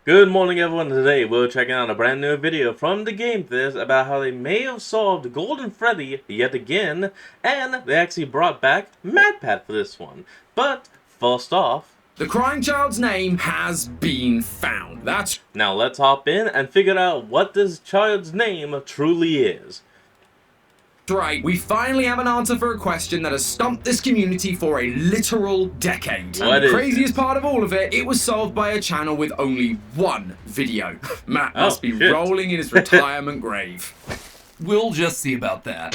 Good morning everyone, today we're checking out a brand new video from the Game Fizz about how they may have solved Golden Freddy yet again, and they actually brought back MatPat for this one. But, first off, the crying child's name has been found. Now let's hop in and figure out what this child's name truly is. Right, we finally have an answer for a question that has stumped this community for a literal decade. And the craziest part of all of it, it was solved by a channel with only one video. Matt must be rolling in his retirement grave. We'll just see about that.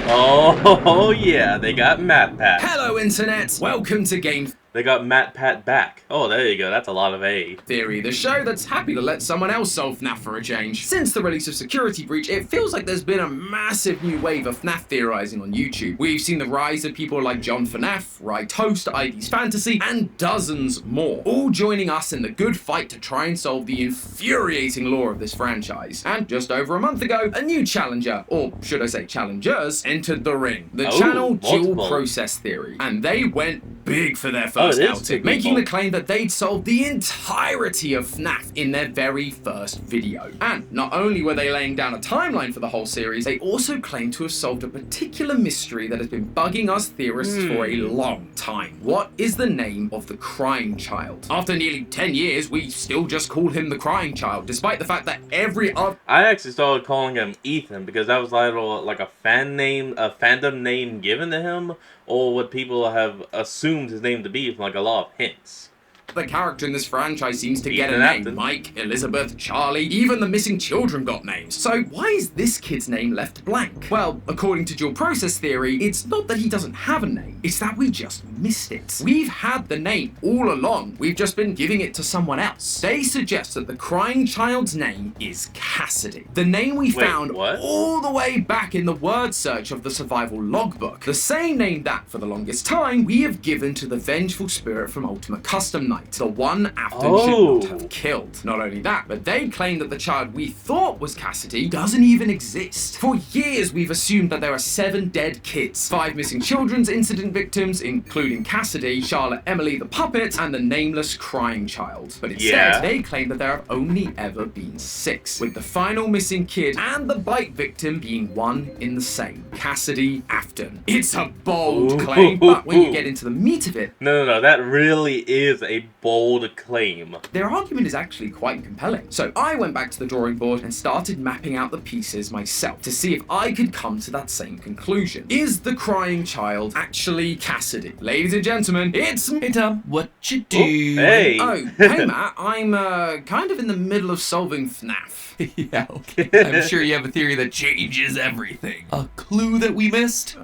Oh yeah, they got MatPat. Hello Internet, welcome to Game They got MatPat back. Oh, there you go. That's a lot of A. Theory, the show that's happy to let someone else solve FNAF for a change. Since the release of Security Breach, it feels like there's been a massive new wave of FNAF theorizing on YouTube. We've seen the rise of people like John FNAF, Rye Toast, ID's Fantasy, and dozens more, all joining us in the good fight to try and solve the infuriating lore of this franchise. And just over a month ago, a new challenger, or should I say challengers, entered the ring. The channel Dual Process Theory. And they went big for their first outing, making the claim that they'd solved the entirety of FNAF in their very first video. And not only were they laying down a timeline for the whole series, they also claimed to have solved a particular mystery that has been bugging us theorists for a long time. What is the name of the crying child? After nearly 10 years, we still just call him the crying child, despite the fact that every other... I actually started calling him Ethan because that was like a fan name, a fandom name given to him, or what people have assumed his name to be from like a lot of hints. The character in this franchise seems to get a name. Mike, Elizabeth, Charlie, even the missing children got names. So why is this kid's name left blank? Well, according to Dual Process Theory, it's not that he doesn't have a name, it's that we just missed it. We've had the name all along, we've just been giving it to someone else. They suggest that the crying child's name is Cassidy. The name we found all the way back in the word search of the survival logbook. The same name that, for the longest time, we have given to the vengeful spirit from Ultimate Custom Night. The one Afton should not have killed. Not only that, but they claim that the child we thought was Cassidy doesn't even exist. For years, we've assumed that there are 7 dead kids, 5 missing children's incident victims, including Cassidy, Charlotte, Emily the puppet, and the nameless crying child. But instead, they claim that there have only ever been 6, with the final missing kid and the bite victim being one in the same, Cassidy Afton. It's a bold claim, but when you get into the meat of it... No, that really is a bold claim. Their argument is actually quite compelling. So I went back to the drawing board and started mapping out the pieces myself to see if I could come to that same conclusion. Is the crying child actually Cassidy? Ladies and gentlemen, it's me. Hey Tom, what you do? Hey. Oh, hey Matt, I'm kind of in the middle of solving FNAF. Yeah, okay. I'm sure you have a theory that changes everything. A clue that we missed?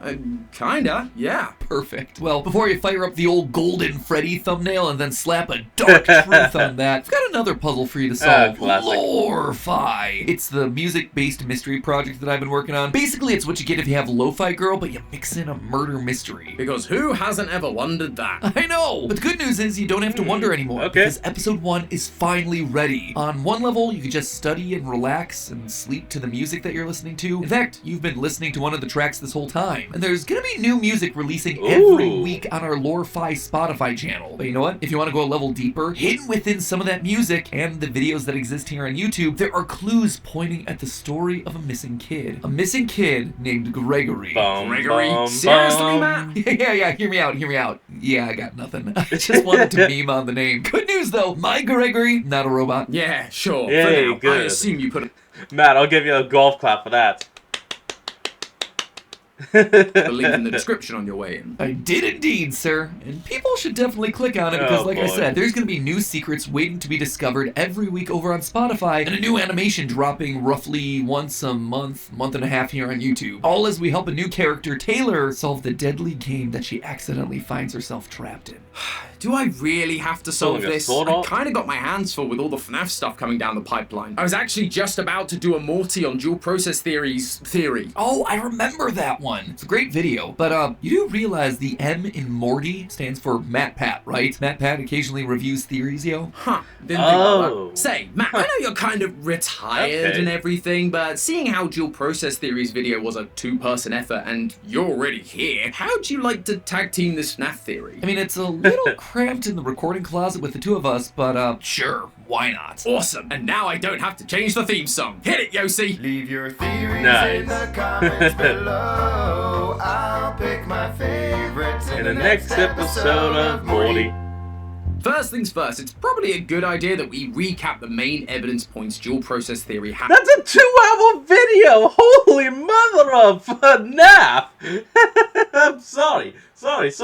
Kinda, yeah. Perfect. Well, before you fire up the old Golden Freddy thumbnail and then slap a dark truth on that, I've got another puzzle for you to solve. Lo-fi. It's the music-based mystery project that I've been working on. Basically, it's what you get if you have Lo-Fi Girl, but you mix in a murder mystery. Because who hasn't ever wondered that? I know! But the good news is you don't have to wonder anymore. Because episode 1 is finally ready. On one level, you can just study and relax and sleep to the music that you're listening to. In fact, you've been listening to one of the tracks this whole time. And there's gonna be new music releasing every week on our Lore-Fi Spotify channel. But you know what? If you want to go a level deeper, hidden within some of that music and the videos that exist here on YouTube, there are clues pointing at the story of a missing kid. A missing kid named Gregory. Gregory? Seriously, Matt? Yeah, hear me out. Yeah, I got nothing. I just wanted to meme on the name. Good news though, my Gregory, not a robot. Yeah, sure. Yay, for now, good. I assume you put a... Matt, I'll give you a golf clap for that. The link in the description on your way in. I did indeed, sir. And people should definitely click on it because, I said, there's going to be new secrets waiting to be discovered every week over on Spotify and a new animation dropping roughly once a month and a half here on YouTube. All as we help a new character, Taylor, solve the deadly game that she accidentally finds herself trapped in. Do I really have to solve this? I kind of got my hands full with all the FNAF stuff coming down the pipeline. I was actually just about to do a Morty on Dual Process Theory's theory. Oh, I remember that one. It's a great video. But you do realize the M in Morty stands for MatPat, right? MatPat occasionally reviews theories, yo. Huh. Didn't think about that. Say, Matt, I know you're kind of retired and everything, but seeing how Dual Process Theory's video was a 2-person effort and you're already here, how'd you like to tag team this FNAF theory? I mean, it's a little cramped in the recording closet with the two of us, but sure, why not? Awesome, and now I don't have to change the theme song. Hit it, Yossi! Leave your theories Nice. in the comments below. I'll pick my favorites In the next episode of Morty. First things first, it's probably a good idea that we recap the main evidence points dual process theory has. That's a 2-hour video! Holy mother of nap! I'm sorry. As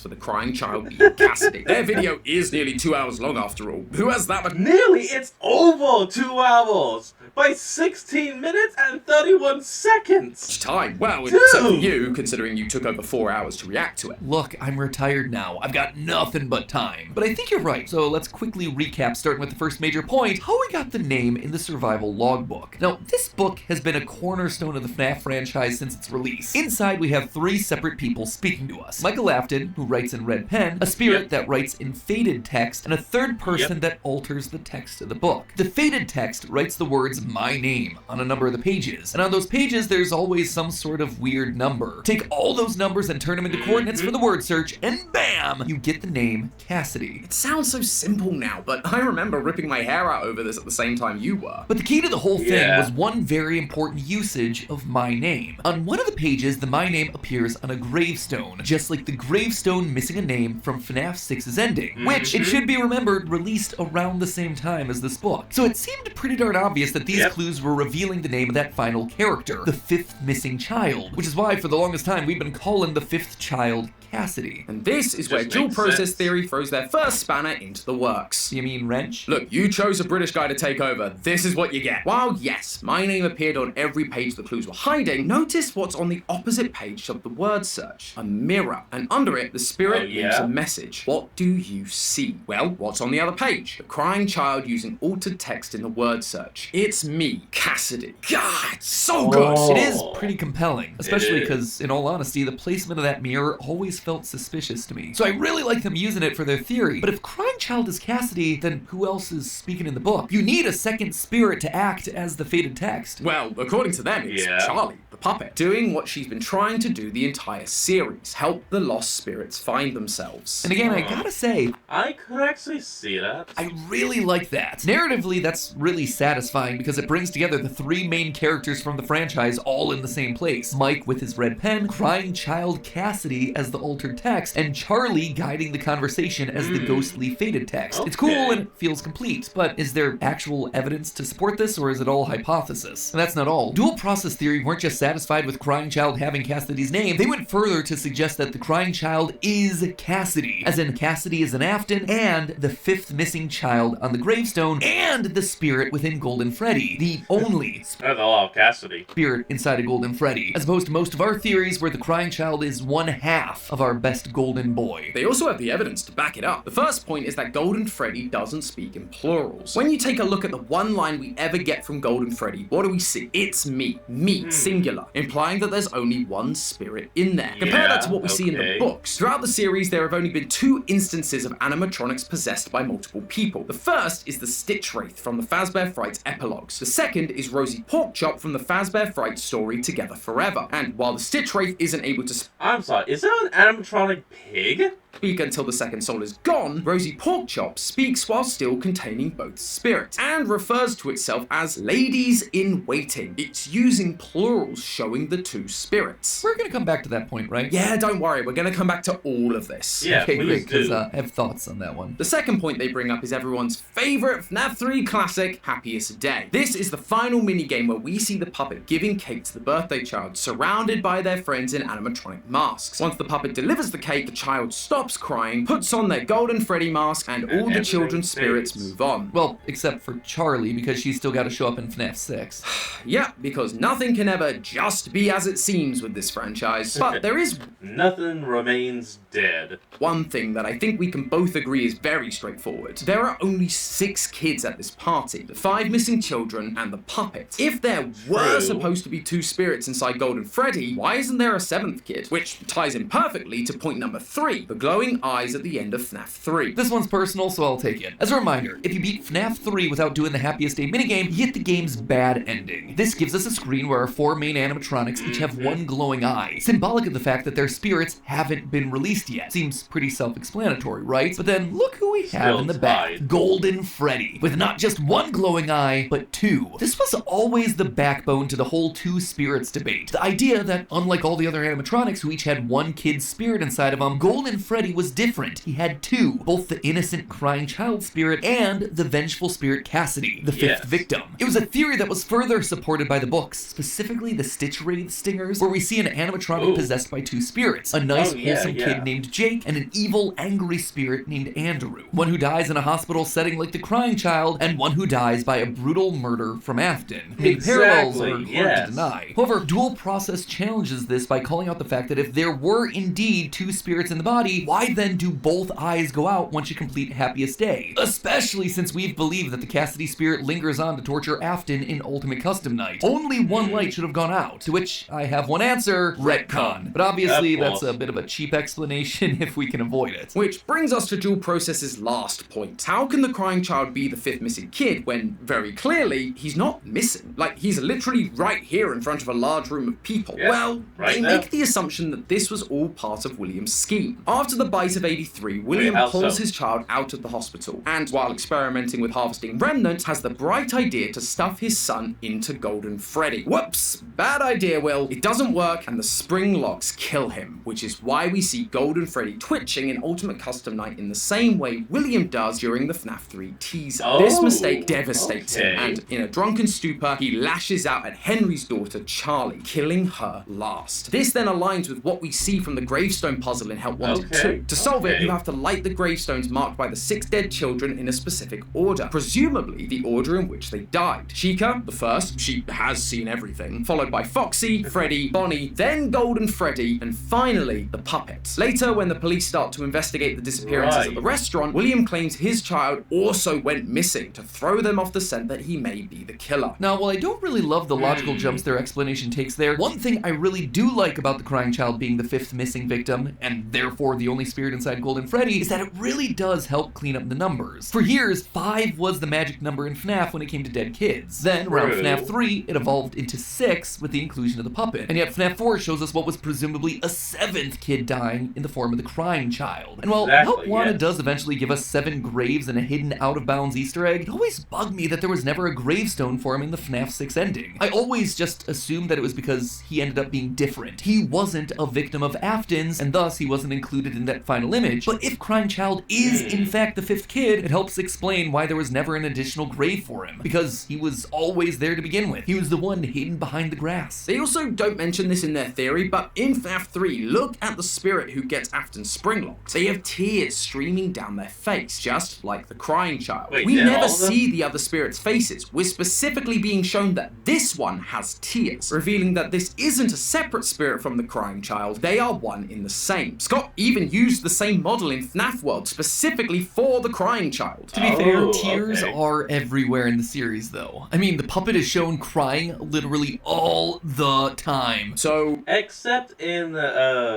for the crying child being Cassidy, their video is nearly 2 hours long after all. Who has that much Nearly, it's over 2 hours! By 16 minutes and 31 seconds! time? Well, Dude. except for you, considering you took over 4 hours to react to it. Look, I'm retired now. I've got nothing but time. But I think you're right, so let's quickly recap, starting with the first major point, how we got the name in the survival logbook. Now, this book has been a cornerstone of the FNAF franchise since its release. Inside, we have 3 separate people speaking to us. Michael Afton, who writes in red pen, a spirit that writes in faded text, and a third person that alters the text of the book. The faded text writes the words "my name" on a number of the pages, and on those pages there's always some sort of weird number. Take all those numbers and turn them into coordinates for the word search, and bam! You get the name Cassidy. It sounds so simple now, but I remember ripping my hair out over this at the same time you were. But the key to the whole thing Yeah. was one very important usage of my name. On one of the pages, the my name appears on a gravestone, just like the gravestone missing a name from FNAF 6's ending, which, it should be remembered, released around the same time as this book. So it seemed pretty darn obvious that these clues were revealing the name of that final character, the 5th missing child, which is why for the longest time we've been calling the 5th child Cassidy. And this is Just where dual makes process sense. theory throws their first spanner into the works. You mean wrench? Look, you chose a British guy to take over. This is what you get. While, yes, my name appeared on every page the clues were hiding, notice what's on the opposite page of the word search. A mirror. And under it, the spirit Oh, yeah? leaves a message. What do you see? Well, what's on the other page? The crying child using altered text in the word search. It's me, Cassidy. God, it's so good! Oh. It is pretty compelling, especially It is. because, in all honesty, the placement of that mirror always felt suspicious to me. So I really like them using it for their theory. But if Crying Child is Cassidy, then who else is speaking in the book? You need a second spirit to act as the faded text. Well, according to them, it's Yeah. Charlie, the puppet, doing what she's been trying to do the entire series, help the lost spirits find themselves. And again, I gotta say, I could actually see that. I really like that. Narratively, that's really satisfying because it brings together the 3 main characters from the franchise all in the same place. Mike with his red pen, Crying Child Cassidy as the altered text, and Charlie guiding the conversation as the ghostly faded text. It's cool Okay. and it feels complete, but is there actual evidence to support this, or is it all hypothesis? And that's not all. Dual process theory weren't just satisfied with Crying Child having Cassidy's name, they went further to suggest that the Crying Child is Cassidy, as in Cassidy is an Afton, and the 5th missing child on the gravestone, and the spirit within Golden Freddy, the only That's a lot of Cassidy. spirit inside a Golden Freddy, as opposed to most of our theories where the Crying Child is one half of our best golden boy. They also have the evidence to back it up. The first point is that Golden Freddy doesn't speak in plurals. When you take a look at the one line we ever get from Golden Freddy, what do we see? It's me. Me, singular, implying that there's only one spirit in there. Compare that to what we see in the okay. books. Throughout the series, there have only been 2 instances of animatronics possessed by multiple people. The first is the Stitch Wraith from the Fazbear Fright epilogues. The second is Rosie Porkchop from the Fazbear Fright story Together Forever. And while the Stitch Wraith isn't able to I'm sorry, is there an animatronic pig? speak until the second soul is gone, Rosie Porkchop speaks while still containing both spirits, and refers to itself as ladies in waiting. It's using plurals showing the 2 spirits. We're gonna come back to that point, right? Yeah, don't worry, we're gonna come back to all of this. Yeah, Okay, please great, because do. I have thoughts on that one. The second point they bring up is everyone's favorite FNAF 3 classic, Happiest Day. This is the final minigame where we see the puppet giving cake to the birthday child, surrounded by their friends in animatronic masks. Once the puppet delivers the cake, the child stops crying, puts on their Golden Freddy mask, and all the everything children's spirits fades. move on. Well, except for Charlie, because she's still gotta show up in FNAF 6. Yeah, because nothing can ever just be as it seems with this franchise. But there is Nothing remains dead. one thing that I think we can both agree is very straightforward. There are only 6 kids at this party. The 5 missing children and the puppet. If there were True. supposed to be 2 spirits inside Golden Freddy, why isn't there a 7th kid? Which ties in perfectly to point number 3. The glowing eyes at the end of FNAF 3. This one's personal, so I'll take it. As a reminder, if you beat FNAF 3 without doing the Happiest Day minigame, you get the game's bad ending. This gives us a screen where our 4 main animatronics each have one glowing eye, symbolic of the fact that their spirits haven't been released yet. Seems pretty self-explanatory, right? But then look who we have in the back. Golden Freddy, with not just one glowing eye, but 2. This was always the backbone to the whole 2 spirits debate. The idea that, unlike all the other animatronics who each had one kid's spirit inside of them, Golden Freddy was different. He had 2, both the innocent crying child spirit and the vengeful spirit Cassidy, the 5th victim. It was a theory that was further supported by the books, specifically the Stitch Wraith Stingers, where we see an animatronic possessed by 2 spirits, a nice wholesome kid named Jake and an evil angry spirit named Andrew. One who dies in a hospital setting like the crying child, and one who dies by a brutal murder from Afton. The parallels are hard to deny. However, Dual Process challenges this by calling out the fact that if there were indeed 2 spirits in the body, why then do both eyes go out once you complete Happiest Day? Especially since we've believed that the Cassidy spirit lingers on to torture Afton in Ultimate Custom Night. Only one light should have gone out, to which I have one answer: retcon. But obviously that's a bit of a cheap explanation if we can avoid it. Which brings us to Dual Process's last point. How can the crying child be the 5th missing kid when, very clearly, he's not missing? Like, he's literally right here in front of a large room of people. Well, they make the assumption that this was all part of William's scheme. After the bite of 83, William pulls his child out of the hospital, and while experimenting with harvesting remnants, has the bright idea to stuff his son into Golden Freddy. Whoops! Bad idea, Will. It doesn't work, and the spring locks kill him, which is why we see Golden Freddy twitching in Ultimate Custom Night in the same way William does during the FNAF 3 teaser. This mistake devastates him, and in a drunken stupor, he lashes out at Henry's daughter, Charlie, killing her last. This then aligns with what we see from the gravestone puzzle in Help Wanted 2. To solve it, you have to light the gravestones marked by the 6 dead children in a specific order, presumably the order in which they died. Chica, the first, she has seen everything, followed by Foxy, Freddy, Bonnie, then Golden Freddy, and finally the puppets. Later, when the police start to investigate the disappearances at the restaurant, William claims his child also went missing to throw them off the scent that he may be the killer. Now, while I don't really love the logical jumps their explanation takes there, one thing I really do like about the crying child being the 5th missing victim, and therefore the only spirit inside Golden Freddy, is that it really does help clean up the numbers. For years, 5 was the magic number in FNAF when it came to dead kids. Then, around FNAF 3, it evolved into 6 with the inclusion of the puppet. And yet FNAF 4 shows us what was presumably a 7th kid dying in the form of the crying child. And while Help Wanted does eventually give us 7 graves and a hidden out-of-bounds Easter egg, it always bugged me that there was never a gravestone for him in the FNAF 6 ending. I always just assumed that it was because he ended up being different. He wasn't a victim of Afton's, and thus he wasn't included in that final image. But if Crying Child is in fact the 5th kid, it helps explain why there was never an additional grave for him, because he was always there to begin with. He was the one hidden behind the grass. They also don't mention this in their theory, but in FNAF 3, look at the spirit who gets Afton's spring locks. They have tears streaming down their face, just like the Crying Child. We never see the other spirits' faces. We're specifically being shown that this one has tears, revealing that this isn't a separate spirit from the Crying Child. They are one in the same. Scott even used the same model in FNAF World specifically for the Crying Child. To be fair, tears are everywhere in the series, though. I mean, the puppet is shown crying literally all the time. So, except in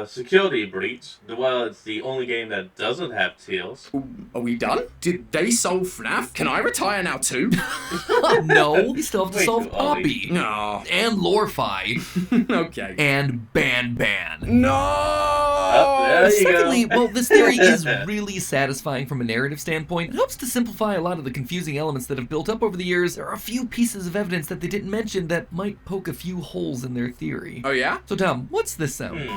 Security Breach, well, it's the only game that doesn't have tears. Are we done? Did they solve FNAF? Can I retire now too? No, we still have to solve Poppy. No. And Lorfi. Okay. And Ban Ban. No! Secondly, well, this theory is really satisfying from a narrative standpoint. It helps to simplify a lot of the confusing elements that have built up over the years. There are a few pieces of evidence that they didn't mention that might poke a few holes in their theory. Oh yeah? So Tom, what's this sound?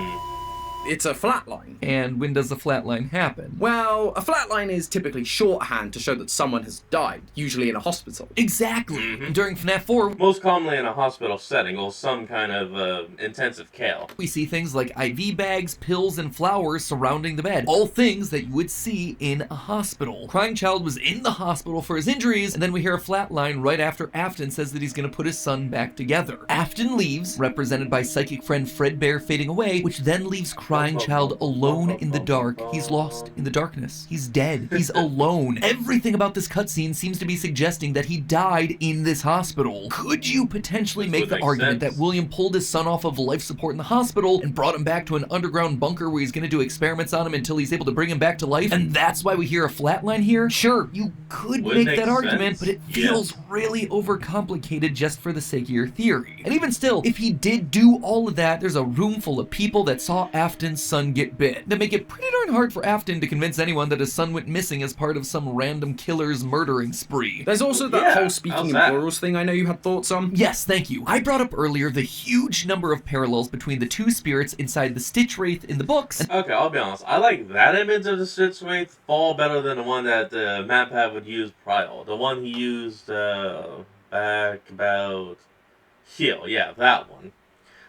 It's a flatline. And when does a flatline happen? Well, a flatline is typically shorthand to show that someone has died, usually in a hospital. Exactly. During FNAF 4, most commonly in a hospital setting or some kind of intensive care, we see things like IV bags, pills, and flowers surrounding the bed. All things that you would see in a hospital. Crying Child was in the hospital for his injuries, and then we hear a flatline right after Afton says that he's going to put his son back together. Afton leaves, represented by psychic friend Fredbear fading away, which then leaves crying child alone in the dark. He's lost in the darkness. He's dead. He's alone. Everything about this cutscene seems to be suggesting that he died in this hospital. Could you potentially make the argument that William pulled his son off of life support in the hospital and brought him back to an underground bunker where he's going to do experiments on him until he's able to bring him back to life? And that's why we hear a flatline here? Sure, you could make that argument, but it feels really overcomplicated just for the sake of your theory. And even still, if he did do all of that, there's a room full of people that saw Afton's son get bit. That make it pretty darn hard for Afton to convince anyone that his son went missing as part of some random killer's murdering spree. There's also that whole speaking in plurals thing I know you had thoughts on. Yes, thank you. I brought up earlier the huge number of parallels between the two spirits inside the Stitch Wraith in the books. Okay, I'll be honest. I like that image of the Stitch Wraith far better than the one that MatPat would use prior. The one he used back about here. Yeah, that one.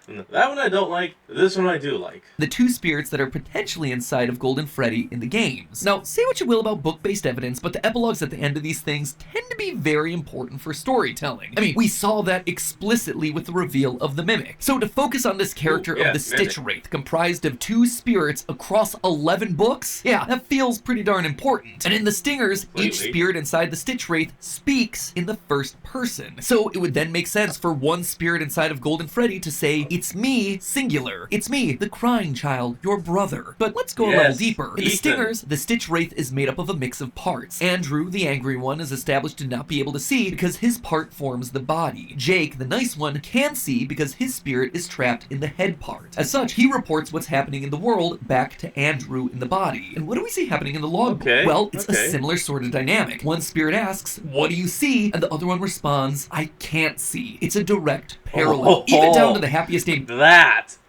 That one I don't like, this one I do like. The two spirits that are potentially inside of Golden Freddy in the games. Now, say what you will about book-based evidence, but the epilogues at the end of these things tend to be very important for storytelling. I mean, we saw that explicitly with the reveal of the Mimic. So to focus on this character of the Stitch Wraith, comprised of two spirits across 11 books, yeah, that feels pretty darn important. And in the Stingers, each spirit inside the Stitch Wraith speaks in the first person. So it would then make sense for one spirit inside of Golden Freddy to say, "It's me, singular. It's me, the crying child, your brother." But let's go a level deeper. In the Stingers, the Stitch Wraith is made up of a mix of parts. Andrew, the angry one, is established to not be able to see because his part forms the body. Jake, the nice one, can see because his spirit is trapped in the head part. As such, he reports what's happening in the world back to Andrew in the body. And what do we see happening in the logbook? Well, it's a similar sort of dynamic. One spirit asks, "What do you see?" And the other one responds, "I can't see." It's a direct parallel, even down to the happiest name.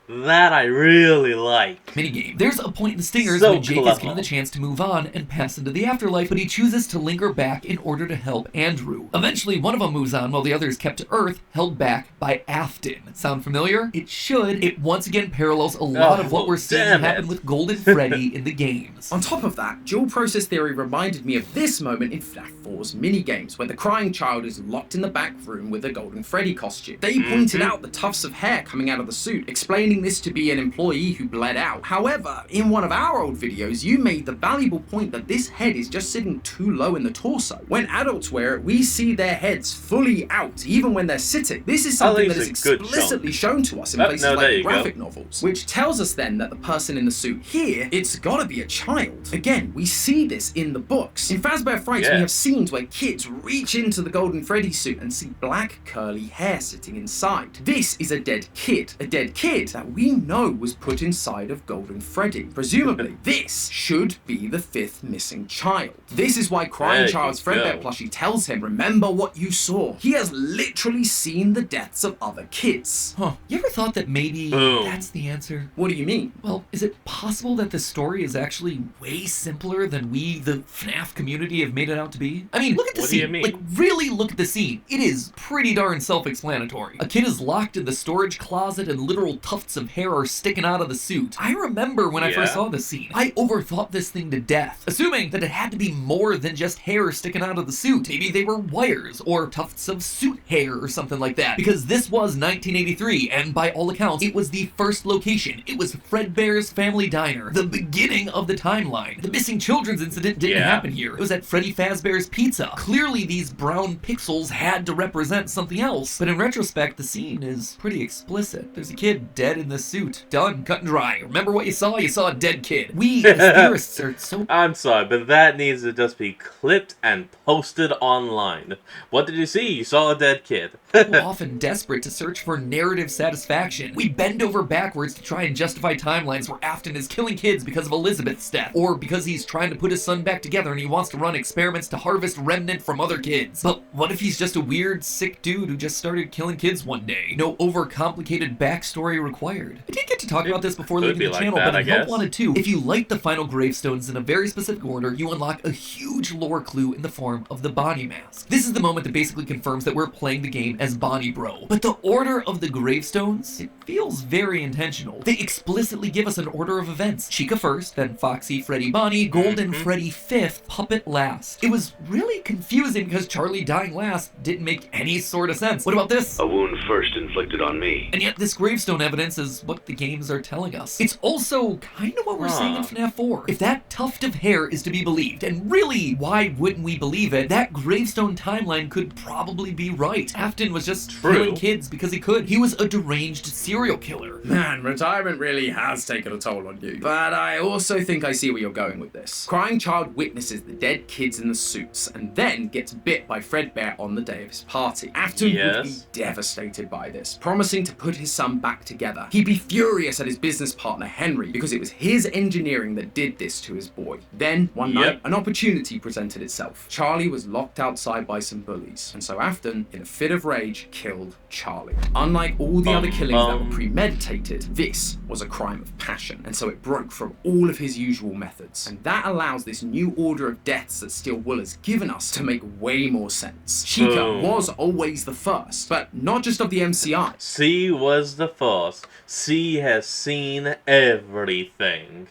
That I really like. Minigame. There's a point in the Stingers when Jake is given the chance to move on and pass into the afterlife, but he chooses to linger back in order to help Andrew. Eventually, one of them moves on while the other is kept to Earth, held back by Afton. Sound familiar? It should. It once again parallels a lot of what we're seeing happen with Golden Freddy in the games. On top of that, dual process theory reminded me of this moment in FNAF 4's minigames, where the crying child is locked in the back room with a Golden Freddy costume. They pointed out the tufts of hair coming out of the suit, explaining this to be an employee who bled out. However, in one of our old videos, you made the valuable point that this head is just sitting too low in the torso. When adults wear it, we see their heads fully out, even when they're sitting. This is something that is explicitly shown to us in places like graphic novels, which tells us then that the person in the suit here, it's gotta be a child. Again, we see this in the books. In Fazbear Frights, we have scenes where kids reach into the Golden Freddy suit and see black curly hair sitting inside. This is a dead kid that we know was put inside of Golden Freddy. Presumably, this should be the fifth missing child. This is why Crying Child's Fredbear plushie tells him, "Remember what you saw." He has literally seen the deaths of other kids. You ever thought that maybe that's the answer? What do you mean? Well, is it possible that this story is actually way simpler than we, the FNAF community, have made it out to be? I mean, look at the scene. Like, really look at the scene. It is pretty darn self-explanatory. A kid is locked in the storage closet and literal tufts of hair are sticking out of the suit. I remember when I first saw this scene, I overthought this thing to death, assuming that it had to be more than just hair sticking out of the suit. Maybe they were wires or tufts of suit hair or something like that, because this was 1983, and by all accounts, it was the first location. It was Fredbear's Family Diner, the beginning of the timeline. The missing children's incident didn't happen here. It was at Freddy Fazbear's Pizza. Clearly, these brown pixels had to represent something else, but in retrospect, the scene is pretty explicit. There's a kid dead in the suit. Done, cut and dry. Remember what you saw? You saw a dead kid. We, as theorists, are so... I'm sorry, but that needs to just be clipped and posted online. What did you see? You saw a dead kid. Often desperate to search for narrative satisfaction, we bend over backwards to try and justify timelines where Afton is killing kids because of Elizabeth's death, or because he's trying to put his son back together and he wants to run experiments to harvest remnant from other kids. But what if he's just a weird, sick dude who just started killing kids one day? No overcomplicated backstory required. I did get to talk about this before leaving the channel, but I don't want to. If you light the final gravestones in a very specific order, you unlock a huge lore clue in the form of the Bonnie mask. This is the moment that basically confirms that we're playing the game as Bonnie Bro. But the order of the gravestones, it feels very intentional. They explicitly give us an order of events. Chica first, then Foxy, Freddy, Bonnie, Golden Freddy fifth, Puppet last. It was really confusing because Charlie dying last didn't make any sort of sense. What about this? A wound first inflicted on me. And yet this gravestone evidence as what the games are telling us. It's also kind of what we're seeing in FNAF 4. If that tuft of hair is to be believed, and really, why wouldn't we believe it, that gravestone timeline could probably be right. Afton was just killing kids because he could. He was a deranged serial killer. Man, retirement really has taken a toll on you. But I also think I see where you're going with this. Crying Child witnesses the dead kids in the suits and then gets bit by Fredbear on the day of his party. Afton would be devastated by this, promising to put his son back together. He'd be furious at his business partner Henry because it was his engineering that did this to his boy. Then, one night, an opportunity presented itself. Charlie was locked outside by some bullies, and so Afton, in a fit of rage, killed Charlie. Unlike all the other killings that were premeditated, this was a crime of passion, and so it broke from all of his usual methods. And that allows this new order of deaths that Steel Wool has given us to make way more sense. Chica was always the first, but not just of the MCI. C was the first. C has seen everything.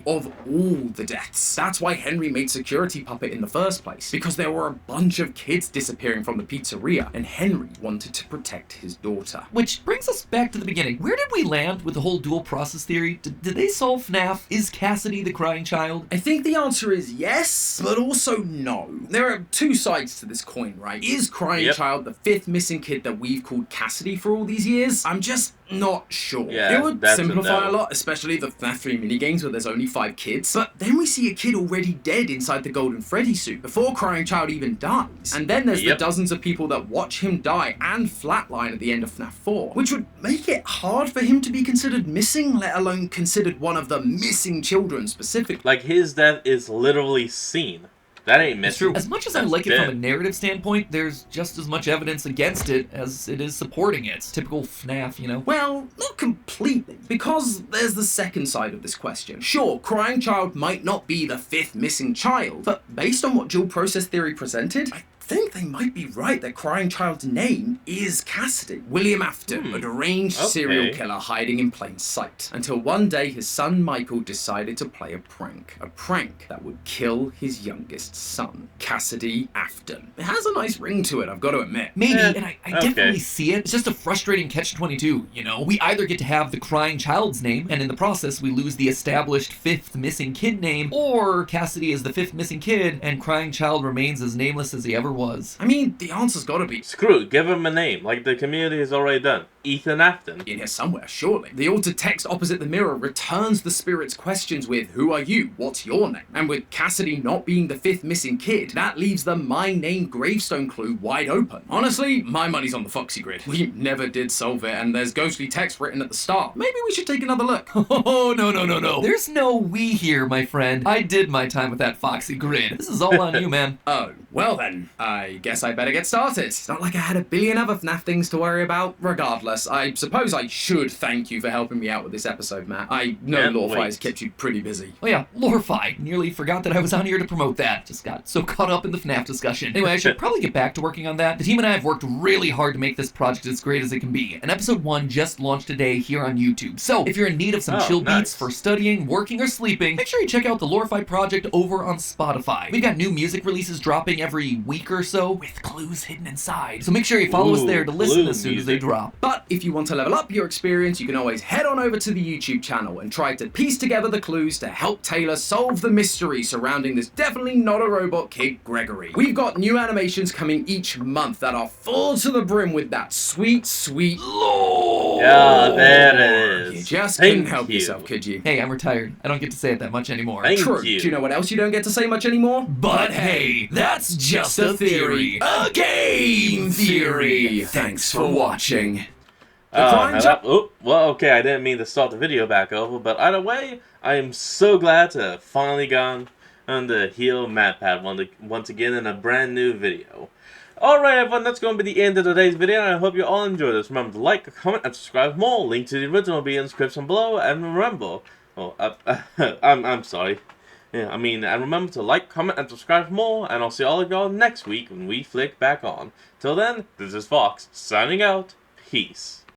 Of all the deaths. That's why Henry made Security Puppet in the first place, because there were a bunch of kids disappearing from the pizzeria, and Henry wanted to protect his daughter. Which brings us back to the beginning. Where did we land with the whole dual process theory? Did they solve FNAF? Is Cassidy the crying child? I think the answer is yes, but also no. There are two sides to this coin, right? Is Crying Child the fifth missing kid that we've called Cassidy for all these years? I'm just not sure. Yeah, it would simplify a lot, especially the FNAF 3 minigames where there's only 5 kids. But then we see a kid already dead inside the Golden Freddy suit before Crying Child even dies. And then there's the dozens of people that watch him die and flatline at the end of FNAF 4, which would make it hard for him to be considered missing, let alone considered one of the missing children specifically. Like, his death is literally seen. That ain't missing. It's true. As much as I like it from a narrative standpoint, there's just as much evidence against it as it is supporting it. It's typical FNAF, you know? Well, not completely, because there's the second side of this question. Sure, Crying Child might not be the fifth missing child, but based on what dual process theory presented, I think they might be right that Crying Child's name is Cassidy. William Afton, a deranged serial killer hiding in plain sight. Until one day his son Michael decided to play a prank. A prank that would kill his youngest son, Cassidy Afton. It has a nice ring to it, I've got to admit. Maybe, and I definitely see it. It's just a frustrating catch-22, you know? We either get to have the Crying Child's name, and in the process we lose the established fifth missing kid name, or Cassidy is the fifth missing kid, and Crying Child remains as nameless as he ever was. I mean, the answer's gotta be... Screw it, give him a name, like the community has already done. Ethan Afton. In here somewhere, surely. The altered text opposite the mirror returns the spirit's questions with, who are you? What's your name? And with Cassidy not being the fifth missing kid, that leaves the my name gravestone clue wide open. Honestly, my money's on the Foxy Grid. We never did solve it, and there's ghostly text written at the start. Maybe we should take another look. Oh, no. There's no we here, my friend. I did my time with that Foxy Grid. This is all on you, man. Oh, well then, I guess I better get started. It's not like I had a billion other FNAF things to worry about. Regardless, I suppose I should thank you for helping me out with this episode, Matt. I know Lorfi has kept you pretty busy. Oh yeah, Lorfi. Nearly forgot that I was on here to promote that. Just got so caught up in the FNAF discussion. Anyway, I should probably get back to working on that. The team and I have worked really hard to make this project as great as it can be, and episode 1 just launched today here on YouTube. So, if you're in need of some chill beats for studying, working, or sleeping, make sure you check out the Lorfi project over on Spotify. We've got new music releases dropping every week or so, with clues hidden inside. So make sure you follow us there to listen as soon as they drop. But if you want to level up your experience, you can always head on over to the YouTube channel and try to piece together the clues to help Taylor solve the mystery surrounding this definitely not a robot kid, Gregory. We've got new animations coming each month that are full to the brim with that sweet, sweet lore. Yeah, there it is. You just couldn't help yourself, could you? Hey, I'm retired. I don't get to say it that much anymore. True. Do you know what else you don't get to say much anymore? But hey, that's just a theory. A game theory. Thanks for watching. Well, okay, I didn't mean to start the video back over, but either way, I am so glad to have finally gone on to heal MatPat once again in a brand new video. Alright everyone, that's going to be the end of today's video, and I hope you all enjoyed this. Remember to like, comment, and subscribe for more. Link to the original will be in the description below, and remember... I'm sorry. And remember to like, comment, and subscribe for more, and I'll see all of y'all next week when we flick back on. Till then, this is Fox, signing out. Peace.